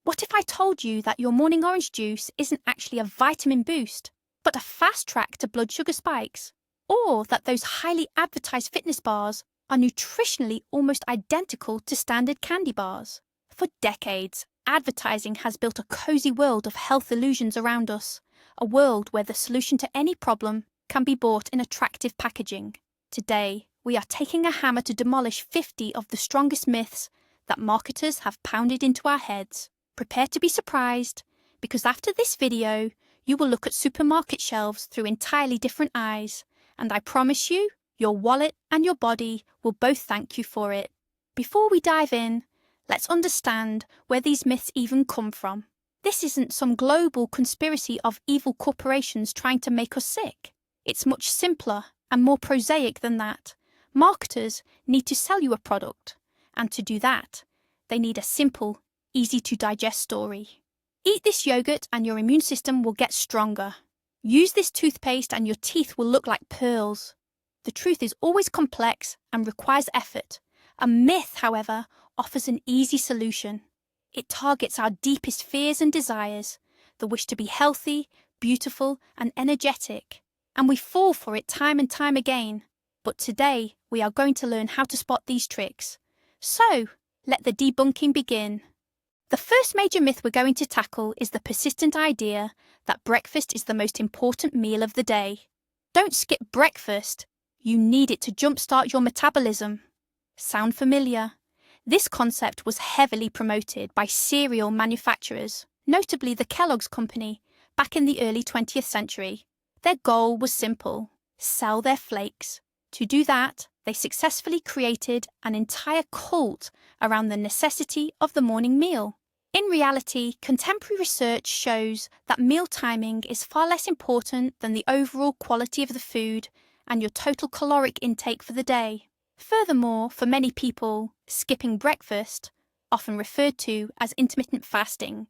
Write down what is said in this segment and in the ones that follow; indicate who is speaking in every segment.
Speaker 1: What if I told you that your morning orange juice isn't actually a vitamin boost, but a fast track to blood sugar spikes? Or that those highly advertised fitness bars are nutritionally almost identical to standard candy bars? For decades, advertising has built a cozy world of health illusions around us, a world where the solution to any problem can be bought in attractive packaging. Today, we are taking a hammer to demolish 50 of the strongest myths that marketers have pounded into our heads. Prepare to be surprised, because after this video, you will look at supermarket shelves through entirely different eyes, and I promise you, your wallet and your body will both thank you for it. Before we dive in, let's understand where these myths even come from. This isn't some global conspiracy of evil corporations trying to make us sick. It's much simpler and more prosaic than that. Marketers need to sell you a product, and to do that, they need a simple, easy-to-digest story. Eat this yogurt and your immune system will get stronger. Use this toothpaste and your teeth will look like pearls. The truth is always complex and requires effort. A myth, however, offers an easy solution. It targets our deepest fears and desires, the wish to be healthy, beautiful, and energetic. And we fall for it time and time again. But today, we are going to learn how to spot these tricks. So, let the debunking begin. The first major myth we're going to tackle is the persistent idea that breakfast is the most important meal of the day. Don't skip breakfast. You need it to jumpstart your metabolism. Sound familiar? This concept was heavily promoted by cereal manufacturers, notably the Kellogg's Company, back in the early 20th century. Their goal was simple: sell their flakes. To do that, they successfully created an entire cult around the necessity of the morning meal. In reality, contemporary research shows that meal timing is far less important than the overall quality of the food and your total caloric intake for the day. Furthermore, for many people, skipping breakfast, often referred to as intermittent fasting,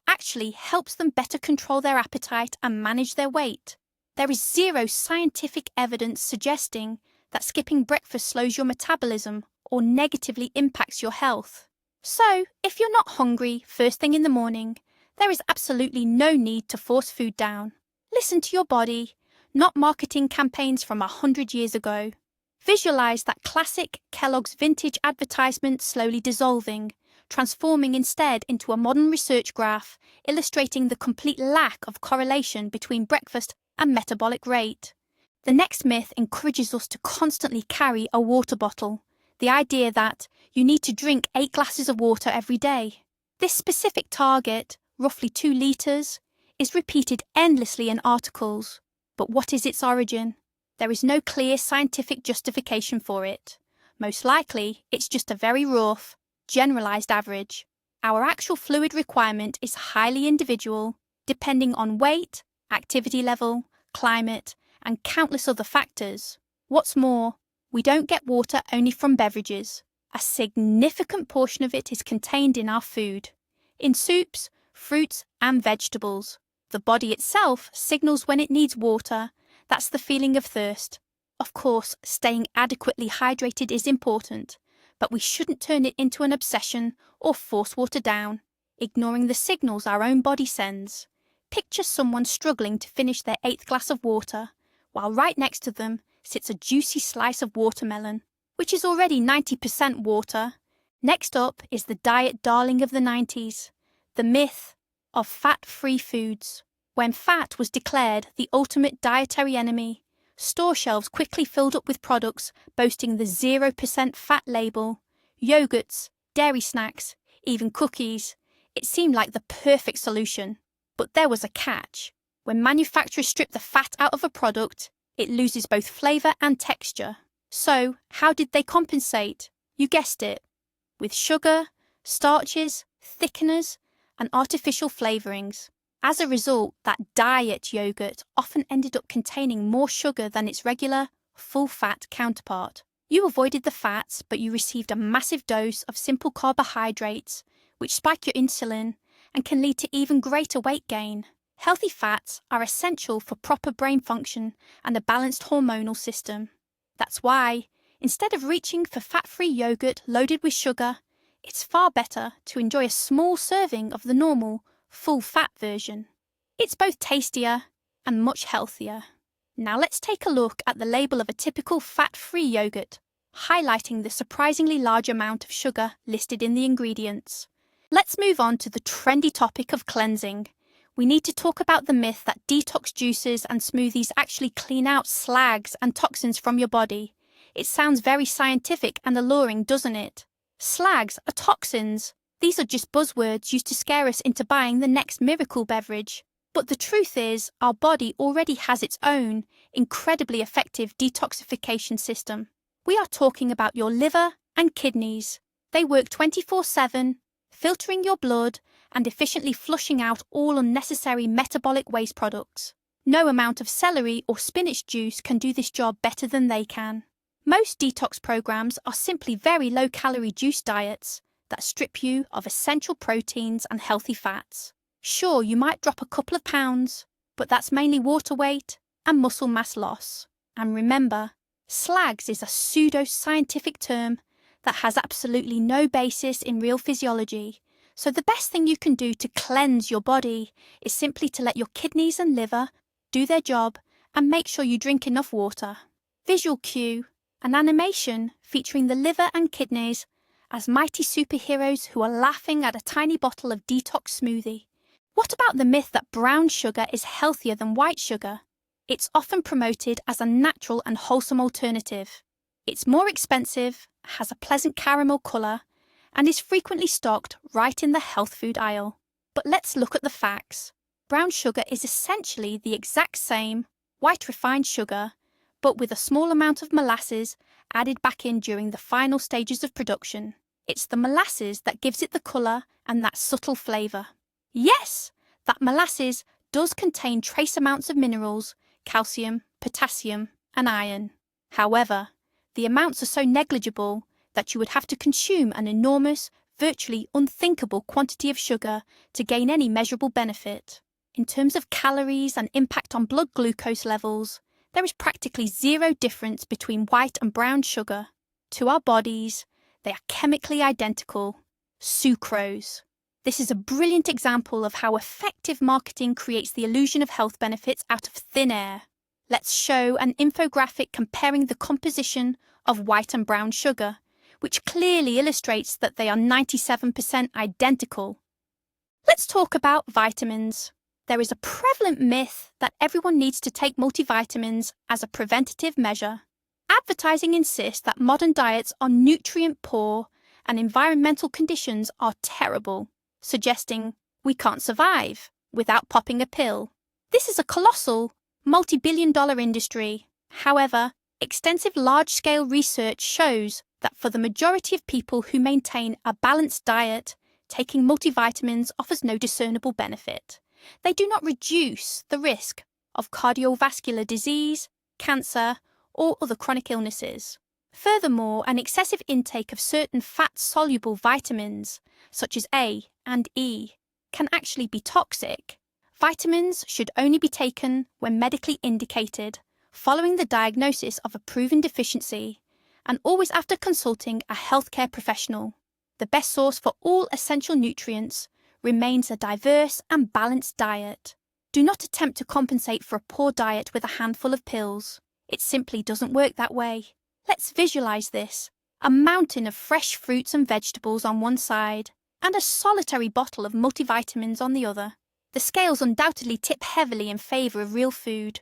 Speaker 1: actually helps them better control their appetite and manage their weight. There is zero scientific evidence suggesting that skipping breakfast slows your metabolism or negatively impacts your health. So, if you're not hungry first thing in the morning, there is absolutely no need to force food down. Listen to your body, not marketing campaigns from 100 years ago. Visualize that classic Kellogg's vintage advertisement slowly dissolving, transforming instead into a modern research graph illustrating the complete lack of correlation between breakfast and metabolic rate. The next myth encourages us to constantly carry a water bottle. The idea that you need to drink 8 glasses of water every day. This specific target, roughly 2 litres, is repeated endlessly in articles. But what is its origin? There is no clear scientific justification for it. Most likely, it's just a very rough, generalised average. Our actual fluid requirement is highly individual, depending on weight, activity level, climate, and countless other factors. What's more, we don't get water only from beverages. A significant portion of it is contained in our food, in soups, fruits, and vegetables. The body itself signals when it needs water. That's the feeling of thirst. Of course, staying adequately hydrated is important, but we shouldn't turn it into an obsession or force water down, ignoring the signals our own body sends. Picture someone struggling to finish their 8th glass of water, while right next to them sits a juicy slice of watermelon, which is already 90% water. Next up is the diet darling of the 90s, the myth of fat-free foods. When fat was declared the ultimate dietary enemy, store shelves quickly filled up with products boasting the 0% fat label. Yogurts, dairy snacks, even cookies. It seemed like the perfect solution. But there was a catch. When manufacturers strip the fat out of a product, it loses both flavour and texture. So, how did they compensate? You guessed it. With sugar, starches, thickeners, and artificial flavourings. As a result, that diet yogurt often ended up containing more sugar than its regular, full-fat counterpart. You avoided the fats, but you received a massive dose of simple carbohydrates, which spike your insulin and can lead to even greater weight gain. Healthy fats are essential for proper brain function and a balanced hormonal system. That's why, instead of reaching for fat-free yogurt loaded with sugar, it's far better to enjoy a small serving of the normal, full-fat version. It's both tastier and much healthier. Now let's take a look at the label of a typical fat-free yogurt, highlighting the surprisingly large amount of sugar listed in the ingredients. Let's move on to the trendy topic of cleansing. We need to talk about the myth that detox juices and smoothies actually clean out slags and toxins from your body. It sounds very scientific and alluring, doesn't it? Slags are toxins. These are just buzzwords used to scare us into buying the next miracle beverage. But the truth is, our body already has its own, incredibly effective detoxification system. We are talking about your liver and kidneys. They work 24/7, filtering your blood and efficiently flushing out all unnecessary metabolic waste products. No amount of celery or spinach juice can do this job better than they can. Most detox programs are simply very low-calorie juice diets that strip you of essential proteins and healthy fats. Sure, you might drop a couple of pounds, but that's mainly water weight and muscle mass loss. And remember, slags is a pseudo-scientific term that has absolutely no basis in real physiology. So the best thing you can do to cleanse your body is simply to let your kidneys and liver do their job and make sure you drink enough water. Visual cue: an animation featuring the liver and kidneys as mighty superheroes who are laughing at a tiny bottle of detox smoothie. What about the myth that brown sugar is healthier than white sugar? It's often promoted as a natural and wholesome alternative. It's more expensive, has a pleasant caramel colour, and is frequently stocked right in the health food aisle. But let's look at the facts. Brown sugar is essentially the exact same white refined sugar, but with a small amount of molasses added back in during the final stages of production. It's the molasses that gives it the colour and that subtle flavour. Yes, that molasses does contain trace amounts of minerals, calcium, potassium, and iron. However, the amounts are so negligible that you would have to consume an enormous, virtually unthinkable quantity of sugar to gain any measurable benefit. In terms of calories and impact on blood glucose levels, there is practically zero difference between white and brown sugar. To our bodies, they are chemically identical. Sucrose. This is a brilliant example of how effective marketing creates the illusion of health benefits out of thin air. Let's show an infographic comparing the composition of white and brown sugar, which clearly illustrates that they are 97% identical. Let's talk about vitamins. There is a prevalent myth that everyone needs to take multivitamins as a preventative measure. Advertising insists that modern diets are nutrient poor and environmental conditions are terrible, suggesting we can't survive without popping a pill. This is a colossal, multi-billion-dollar industry. However, extensive large-scale research shows that for the majority of people who maintain a balanced diet, taking multivitamins offers no discernible benefit. They do not reduce the risk of cardiovascular disease, cancer, or other chronic illnesses. Furthermore, an excessive intake of certain fat-soluble vitamins, such as A and E, can actually be toxic. Vitamins should only be taken when medically indicated, following the diagnosis of a proven deficiency, and always after consulting a healthcare professional. The best source for all essential nutrients remains a diverse and balanced diet. Do not attempt to compensate for a poor diet with a handful of pills. It simply doesn't work that way. Let's visualize this: a mountain of fresh fruits and vegetables on one side, and a solitary bottle of multivitamins on the other. The scales undoubtedly tip heavily in favor of real food.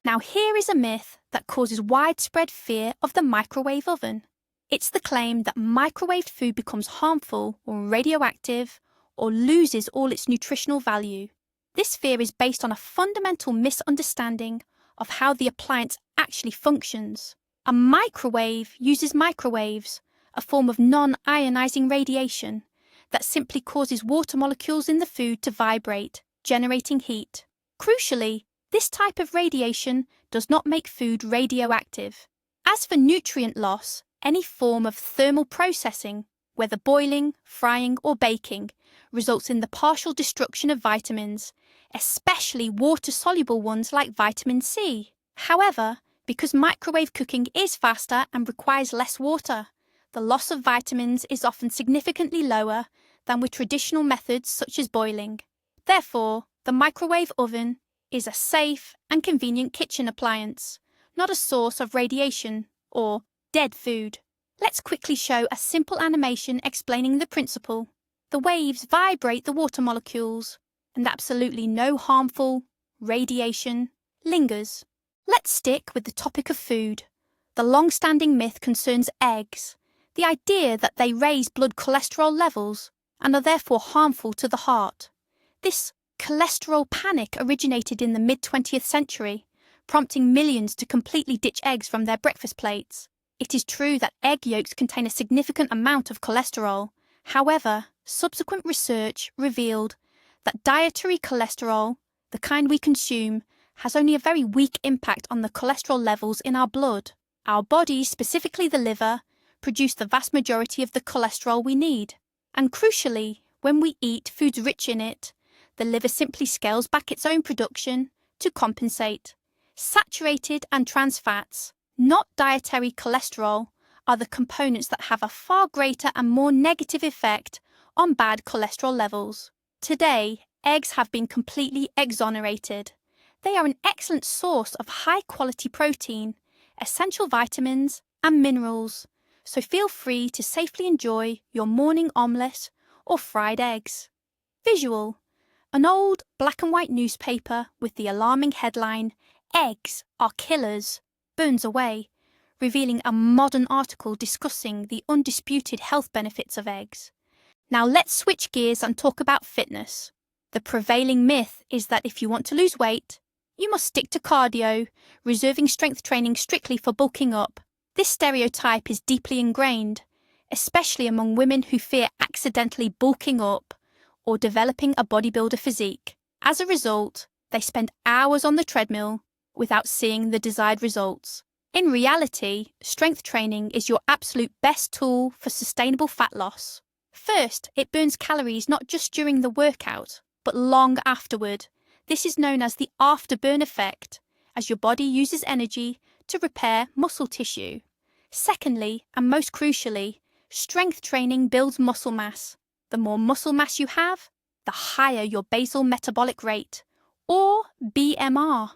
Speaker 1: Now here is a myth that causes widespread fear of the microwave oven. It's the claim that microwaved food becomes harmful or radioactive or loses all its nutritional value. This fear is based on a fundamental misunderstanding of how the appliance actually functions. A microwave uses microwaves, a form of non-ionizing radiation that simply causes water molecules in the food to vibrate, generating heat. Crucially, this type of radiation does not make food radioactive. As for nutrient loss, any form of thermal processing, whether boiling, frying, or baking, results in the partial destruction of vitamins, especially water-soluble ones like vitamin C. However, because microwave cooking is faster and requires less water, the loss of vitamins is often significantly lower than with traditional methods such as boiling. Therefore, the microwave oven is a safe and convenient kitchen appliance, not a source of radiation or dead food. Let's quickly show a simple animation explaining the principle. The waves vibrate the water molecules, and absolutely no harmful radiation lingers. Let's stick with the topic of food. The long-standing myth concerns eggs, the idea that they raise blood cholesterol levels and are therefore harmful to the heart. This cholesterol panic originated in the mid-20th century, prompting millions to completely ditch eggs from their breakfast plates. It is true that egg yolks contain a significant amount of cholesterol. However, subsequent research revealed that dietary cholesterol, the kind we consume, has only a very weak impact on the cholesterol levels in our blood. Our bodies, specifically the liver, produce the vast majority of the cholesterol we need. And crucially, when we eat foods rich in it, the liver simply scales back its own production to compensate. Saturated and trans fats, not dietary cholesterol, are the components that have a far greater and more negative effect on bad cholesterol levels. Today, eggs have been completely exonerated. They are an excellent source of high-quality protein, essential vitamins and minerals, so feel free to safely enjoy your morning omelette or fried eggs. Visual: an old black and white newspaper with the alarming headline, "Eggs are killers," burns away, revealing a modern article discussing the undisputed health benefits of eggs. Now let's switch gears and talk about fitness. The prevailing myth is that if you want to lose weight, you must stick to cardio, reserving strength training strictly for bulking up. This stereotype is deeply ingrained, especially among women who fear accidentally bulking up or developing a bodybuilder physique. As a result, they spend hours on the treadmill without seeing the desired results. In reality, strength training is your absolute best tool for sustainable fat loss. First, it burns calories not just during the workout, but long afterward. This is known as the afterburn effect, as your body uses energy to repair muscle tissue. Secondly, and most crucially, strength training builds muscle mass. The more muscle mass you have, the higher your basal metabolic rate, or BMR.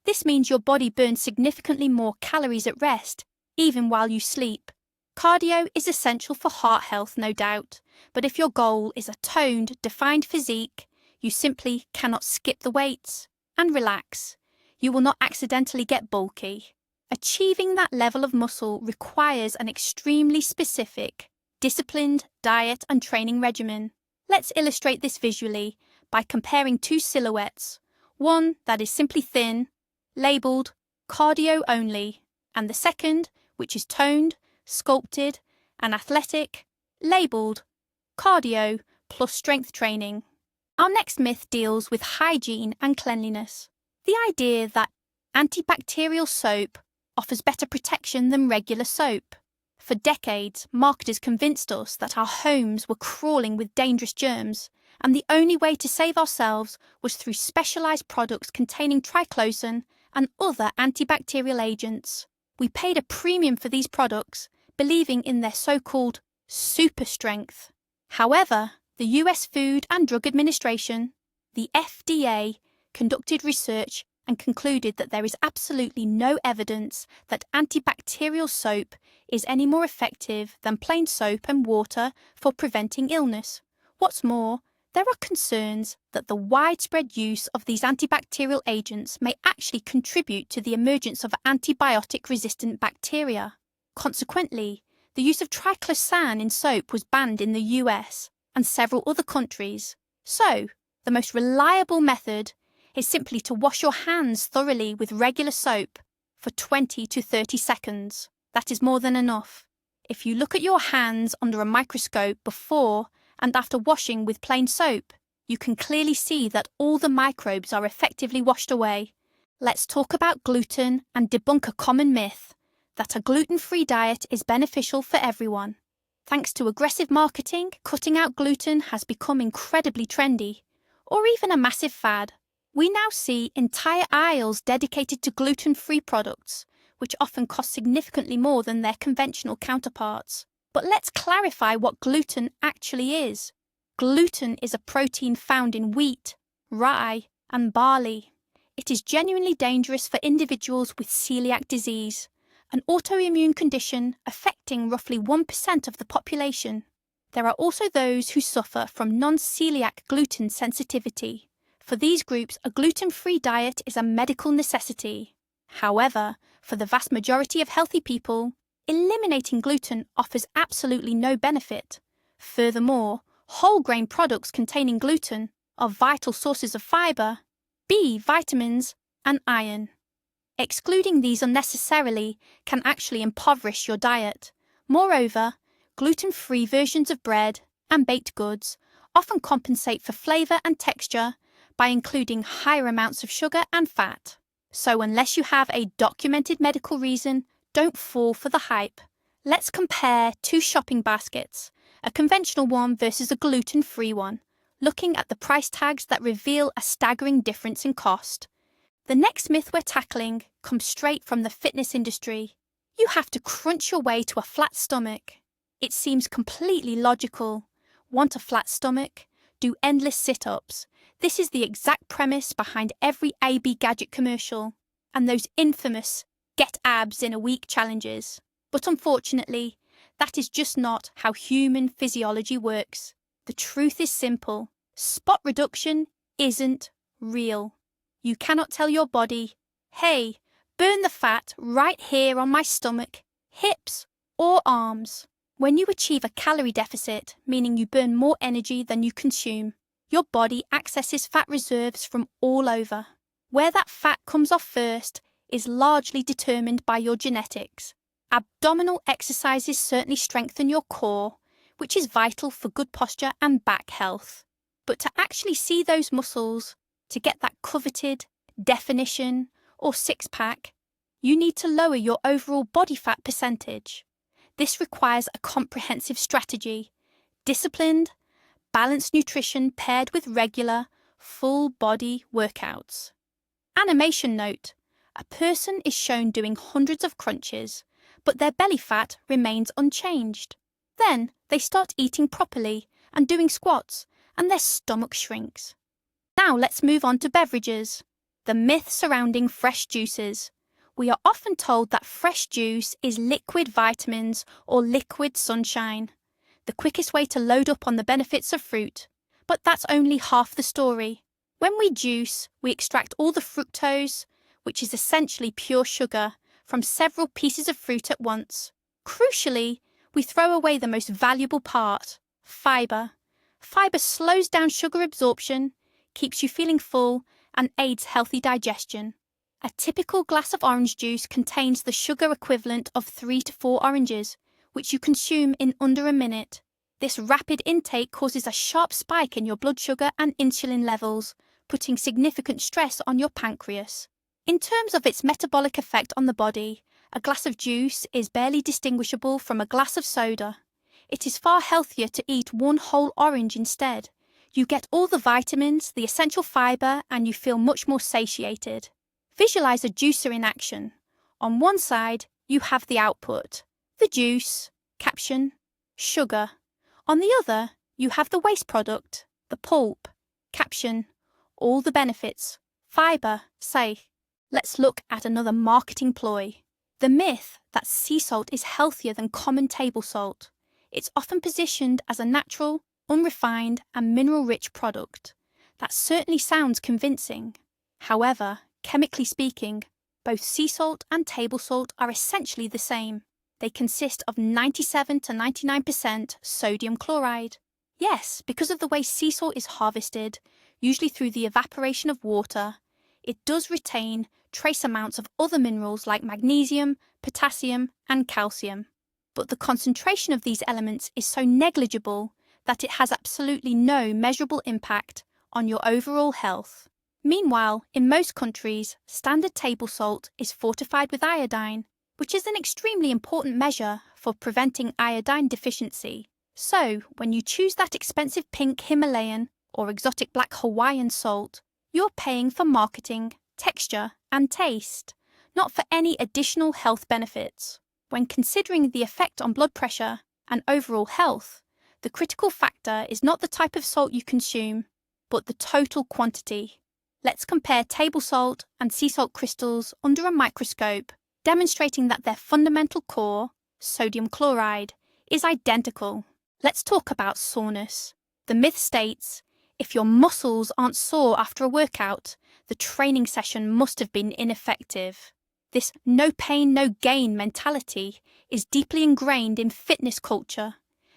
Speaker 1: This means your body burns significantly more calories at rest, even while you sleep. Cardio is essential for heart health, no doubt, but if your goal is a toned, defined physique, you simply cannot skip the weights and relax. You will not accidentally get bulky. Achieving that level of muscle requires an extremely specific, disciplined diet and training regimen. Let's illustrate this visually by comparing two silhouettes, one that is simply thin, labelled cardio only, and the second, which is toned, sculpted, and athletic, labelled cardio plus strength training. Our next myth deals with hygiene and cleanliness. The idea that antibacterial soap offers better protection than regular soap. For decades, marketers convinced us that our homes were crawling with dangerous germs, and the only way to save ourselves was through specialised products containing triclosan and other antibacterial agents. We paid a premium for these products, believing in their so-called super strength. However, the US Food and Drug Administration, the FDA, conducted research and concluded that there is absolutely no evidence that antibacterial soap is any more effective than plain soap and water for preventing illness. What's more, there are concerns that the widespread use of these antibacterial agents may actually contribute to the emergence of antibiotic-resistant bacteria. Consequently, the use of triclosan in soap was banned in the US and several other countries. So, the most reliable method is simply to wash your hands thoroughly with regular soap for 20 to 30 seconds. That is more than enough. If you look at your hands under a microscope before and after washing with plain soap, you can clearly see that all the microbes are effectively washed away. Let's talk about gluten and debunk a common myth that a gluten-free diet is beneficial for everyone. Thanks to aggressive marketing, cutting out gluten has become incredibly trendy, or even a massive fad. We now see entire aisles dedicated to gluten-free products, which often cost significantly more than their conventional counterparts. But let's clarify what gluten actually is. Gluten is a protein found in wheat, rye, and barley. It is genuinely dangerous for individuals with celiac disease, an autoimmune condition affecting roughly 1% of the population. There are also those who suffer from non-celiac gluten sensitivity. For these groups, a gluten-free diet is a medical necessity. However, for the vast majority of healthy people, eliminating gluten offers absolutely no benefit. Furthermore, whole grain products containing gluten are vital sources of fiber, B vitamins, and iron. Excluding these unnecessarily can actually impoverish your diet. Moreover, gluten-free versions of bread and baked goods often compensate for flavour and texture by including higher amounts of sugar and fat. So unless you have a documented medical reason, don't fall for the hype. Let's compare two shopping baskets, a conventional one versus a gluten-free one, looking at the price tags that reveal a staggering difference in cost. The next myth we're tackling comes straight from the fitness industry. You have to crunch your way to a flat stomach. It seems completely logical. Want a flat stomach? Do endless sit-ups. This is the exact premise behind every AB gadget commercial and those infamous get abs in a week challenges. But unfortunately, that is just not how human physiology works. The truth is simple. Spot reduction isn't real. You cannot tell your body, hey, burn the fat right here on my stomach, hips, or arms. When you achieve a calorie deficit, meaning you burn more energy than you consume, your body accesses fat reserves from all over. Where that fat comes off first is largely determined by your genetics. Abdominal exercises certainly strengthen your core, which is vital for good posture and back health. But to actually see those muscles, to get that coveted definition or six-pack, you need to lower your overall body fat percentage. This requires a comprehensive strategy, disciplined, balanced nutrition paired with regular, full-body workouts. Animation note: a person is shown doing hundreds of crunches, but their belly fat remains unchanged. Then they start eating properly and doing squats, and their stomach shrinks. Now let's move on to beverages. The myth surrounding fresh juices. We are often told that fresh juice is liquid vitamins or liquid sunshine, the quickest way to load up on the benefits of fruit. But that's only half the story. When we juice, we extract all the fructose, which is essentially pure sugar, from several pieces of fruit at once. Crucially, we throw away the most valuable part, fiber. Fiber slows down sugar absorption, keeps you feeling full, and aids healthy digestion. A typical glass of orange juice contains the sugar equivalent of 3 to 4 oranges, which you consume in under a minute. This rapid intake causes a sharp spike in your blood sugar and insulin levels, putting significant stress on your pancreas. In terms of its metabolic effect on the body, a glass of juice is barely distinguishable from a glass of soda. It is far healthier to eat one whole orange instead. You get all the vitamins, the essential fiber, and you feel much more satiated. Visualize a juicer in action. On one side, you have the output, the juice, caption, sugar. On the other, you have the waste product, the pulp, caption, all the benefits, fiber, say. Let's look at another marketing ploy. The myth that sea salt is healthier than common table salt. It's often positioned as a natural, unrefined, and mineral-rich product. That certainly sounds convincing. However, chemically speaking, both sea salt and table salt are essentially the same. They consist of 97 to 99% sodium chloride. Yes, because of the way sea salt is harvested, usually through the evaporation of water, it does retain trace amounts of other minerals like magnesium, potassium, and calcium. But the concentration of these elements is so negligible that it has absolutely no measurable impact on your overall health. Meanwhile, in most countries, standard table salt is fortified with iodine, which is an extremely important measure for preventing iodine deficiency. So, when you choose that expensive pink Himalayan or exotic black Hawaiian salt, you're paying for marketing, texture, and taste, not for any additional health benefits. When considering the effect on blood pressure and overall health, the critical factor is not the type of salt you consume, but the total quantity. Let's compare table salt and sea salt crystals under a microscope, demonstrating that their fundamental core, sodium chloride, is identical. Let's talk about soreness. The myth states, if your muscles aren't sore after a workout, the training session must have been ineffective. This no pain, no gain mentality is deeply ingrained in fitness culture.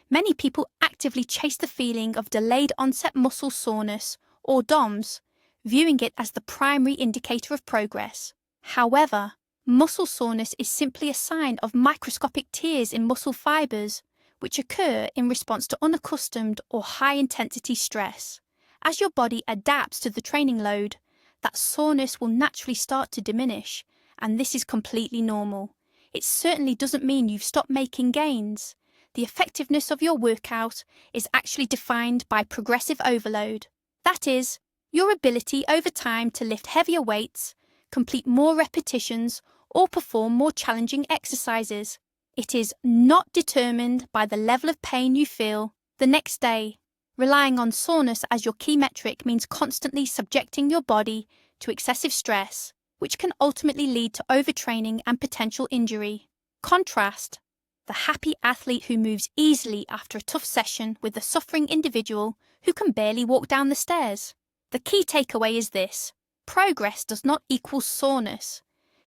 Speaker 1: Many people actively chase the feeling of delayed onset muscle soreness, or DOMS, viewing it as the primary indicator of progress. However, muscle soreness is simply a sign of microscopic tears in muscle fibers, which occur in response to unaccustomed or high-intensity stress. As your body adapts to the training load, that soreness will naturally start to diminish, and this is completely normal. It certainly doesn't mean you've stopped making gains. The effectiveness of your workout is actually defined by progressive overload. That is, your ability over time to lift heavier weights, complete more repetitions, or perform more challenging exercises. It is not determined by the level of pain you feel the next day. Relying on soreness as your key metric means constantly subjecting your body to excessive stress, which can ultimately lead to overtraining and potential injury. Contrast the happy athlete who moves easily after a tough session with the suffering individual who can barely walk down the stairs. The key takeaway is this: progress does not equal soreness.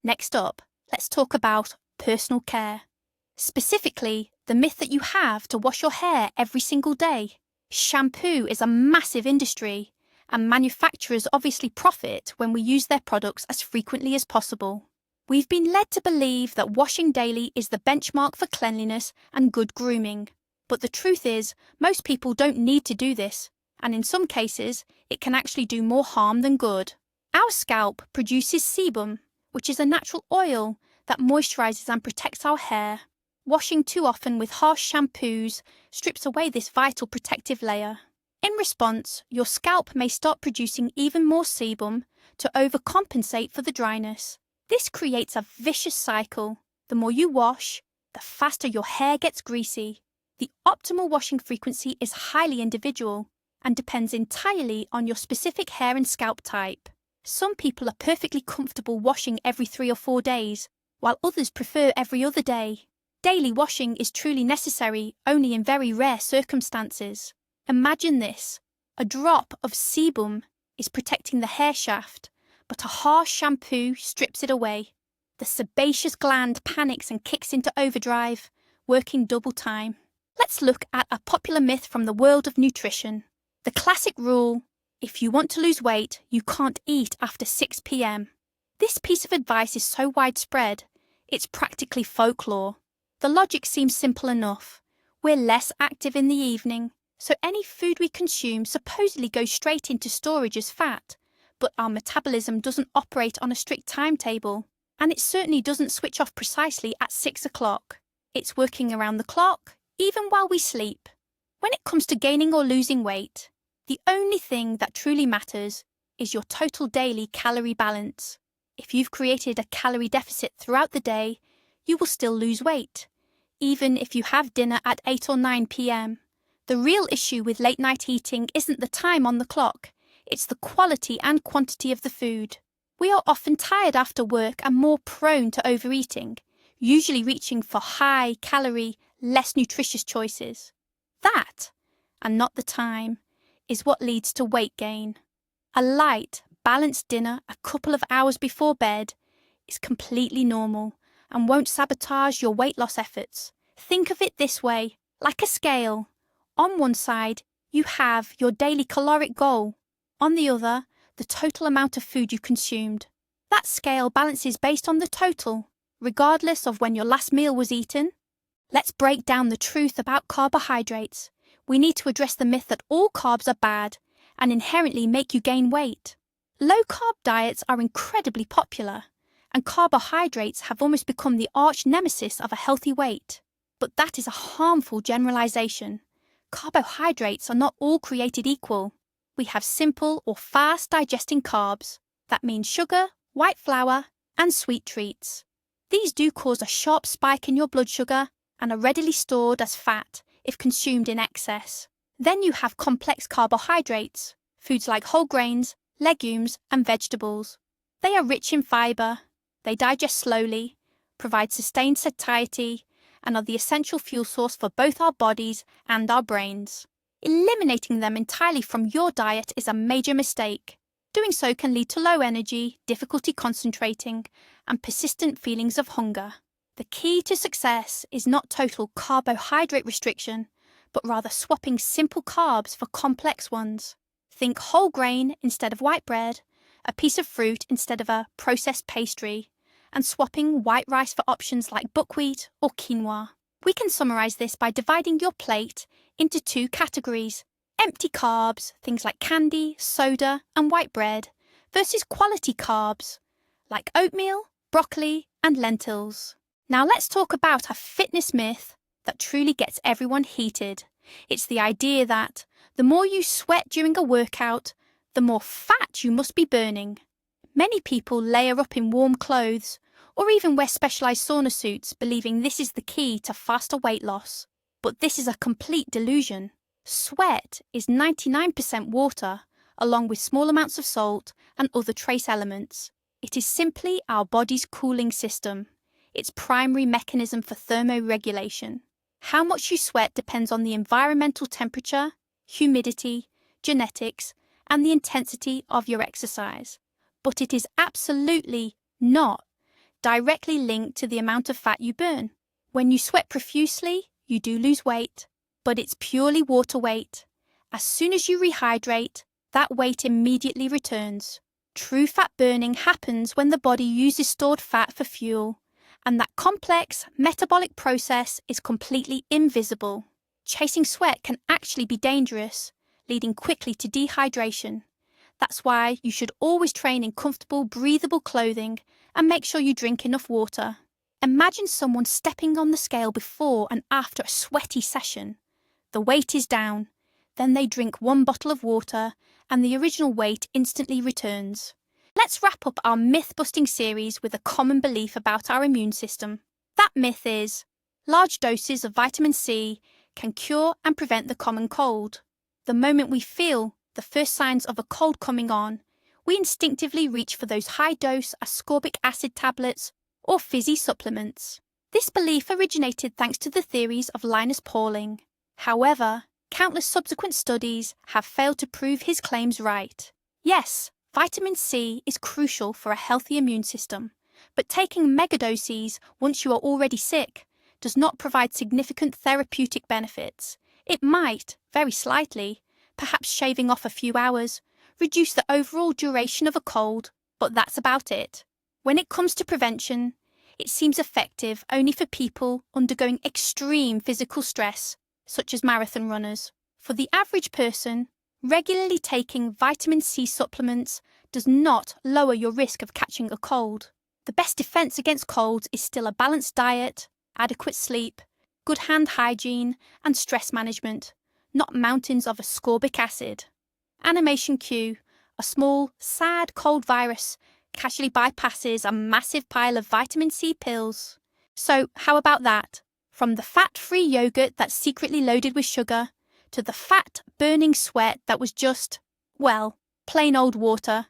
Speaker 1: Next up, let's talk about personal care. Specifically, the myth that you have to wash your hair every single day. Shampoo is a massive industry, and manufacturers obviously profit when we use their products as frequently as possible. We've been led to believe that washing daily is the benchmark for cleanliness and good grooming. But the truth is, most people don't need to do this, and in some cases, it can actually do more harm than good. Our scalp produces sebum, which is a natural oil that moisturizes and protects our hair. Washing too often with harsh shampoos strips away this vital protective layer. In response, your scalp may start producing even more sebum to overcompensate for the dryness. This creates a vicious cycle. The more you wash, the faster your hair gets greasy. The optimal washing frequency is highly individual and depends entirely on your specific hair and scalp type. Some people are perfectly comfortable washing every 3 or 4 days, while others prefer every other day. Daily washing is truly necessary only in very rare circumstances. Imagine this: a drop of sebum is protecting the hair shaft, but a harsh shampoo strips it away. The sebaceous gland panics and kicks into overdrive, working double time. Let's look at a popular myth from the world of nutrition. The classic rule: if you want to lose weight, you can't eat after 6 p.m. This piece of advice is so widespread, it's practically folklore. The logic seems simple enough. We're less active in the evening, so any food we consume supposedly goes straight into storage as fat, but our metabolism doesn't operate on a strict timetable, and it certainly doesn't switch off precisely at 6 o'clock. It's working around the clock, even while we sleep. When it comes to gaining or losing weight, the only thing that truly matters is your total daily calorie balance. If you've created a calorie deficit throughout the day, you will still lose weight, even if you have dinner at 8 or 9 p.m. The real issue with late-night eating isn't the time on the clock, it's the quality and quantity of the food. We are often tired after work and more prone to overeating, usually reaching for high-calorie, less nutritious choices. That, and not the time, is what leads to weight gain. A light, balanced dinner a couple of hours before bed is completely normal and won't sabotage your weight loss efforts. Think of it this way, like a scale. On one side, you have your daily caloric goal. On the other, the total amount of food you consumed. That scale balances based on the total, regardless of when your last meal was eaten. Let's break down the truth about carbohydrates. We need to address the myth that all carbs are bad and inherently make you gain weight. Low-carb diets are incredibly popular, and carbohydrates have almost become the arch nemesis of a healthy weight. But that is a harmful generalization. Carbohydrates are not all created equal. We have simple or fast-digesting carbs. That means sugar, white flour, and sweet treats. These do cause a sharp spike in your blood sugar and are readily stored as fat if consumed in excess. Then you have complex carbohydrates, foods like whole grains, legumes, and vegetables. They are rich in fiber, they digest slowly, provide sustained satiety, and are the essential fuel source for both our bodies and our brains. Eliminating them entirely from your diet is a major mistake. Doing so can lead to low energy, difficulty concentrating, and persistent feelings of hunger. The key to success is not total carbohydrate restriction, but rather swapping simple carbs for complex ones. Think whole grain instead of white bread, a piece of fruit instead of a processed pastry, and swapping white rice for options like buckwheat or quinoa. We can summarize this by dividing your plate into two categories: empty carbs, things like candy, soda, and white bread, versus quality carbs, like oatmeal, broccoli, and lentils. Now let's talk about a fitness myth that truly gets everyone heated. It's the idea that the more you sweat during a workout, the more fat you must be burning. Many people layer up in warm clothes or even wear specialized sauna suits, believing this is the key to faster weight loss. But this is a complete delusion. Sweat is 99% water, along with small amounts of salt and other trace elements. It is simply our body's cooling system, its primary mechanism for thermoregulation. How much you sweat depends on the environmental temperature, humidity, genetics, and the intensity of your exercise. But it is absolutely not directly linked to the amount of fat you burn. When you sweat profusely, you do lose weight, but it's purely water weight. As soon as you rehydrate, that weight immediately returns. True fat burning happens when the body uses stored fat for fuel, and that complex metabolic process is completely invisible. Chasing sweat can actually be dangerous, leading quickly to dehydration. That's why you should always train in comfortable, breathable clothing and make sure you drink enough water. Imagine someone stepping on the scale before and after a sweaty session. The weight is down, then they drink one bottle of water and the original weight instantly returns. Let's wrap up our myth-busting series with a common belief about our immune system. That myth is, large doses of vitamin C can cure and prevent the common cold. The moment we feel the first signs of a cold coming on, we instinctively reach for those high-dose ascorbic acid tablets or fizzy supplements. This belief originated thanks to the theories of Linus Pauling. However, countless subsequent studies have failed to prove his claims right. Yes, vitamin C is crucial for a healthy immune system, but taking megadoses once you are already sick does not provide significant therapeutic benefits. It might, very slightly, perhaps shaving off a few hours, reduce the overall duration of a cold, but that's about it. When it comes to prevention, it seems effective only for people undergoing extreme physical stress, such as marathon runners. For the average person, regularly taking vitamin C supplements does not lower your risk of catching a cold. The best defense against colds is still a balanced diet, adequate sleep, good hand hygiene, and stress management, not mountains of ascorbic acid. Animation Q, a small, sad cold virus, casually bypasses a massive pile of vitamin C pills. So how about that? From the fat-free yogurt that's secretly loaded with sugar, to the fat-burning sweat that was just, well, plain old water.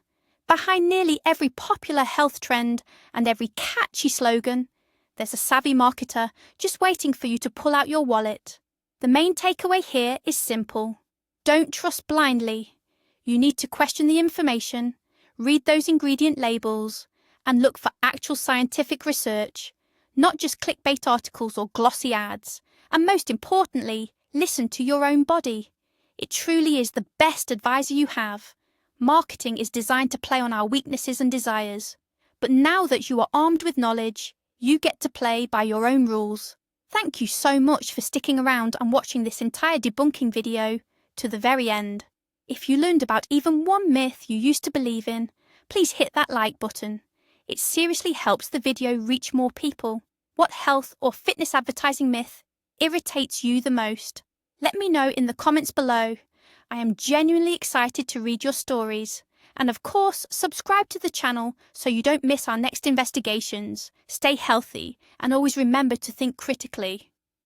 Speaker 1: Behind nearly every popular health trend and every catchy slogan, there's a savvy marketer just waiting for you to pull out your wallet. The main takeaway here is simple. Don't trust blindly. You need to question the information, read those ingredient labels, and look for actual scientific research, not just clickbait articles or glossy ads. And most importantly, listen to your own body. It truly is the best advisor you have. Marketing is designed to play on our weaknesses and desires. But now that you are armed with knowledge, you get to play by your own rules. Thank you so much for sticking around and watching this entire debunking video to the very end. If you learned about even one myth you used to believe in, please hit that like button. It seriously helps the video reach more people. What health or fitness advertising myth irritates you the most? Let me know in the comments below. I am genuinely excited to read your stories. And of course, subscribe to the channel so you don't miss our next investigations. Stay healthy and always remember to think critically.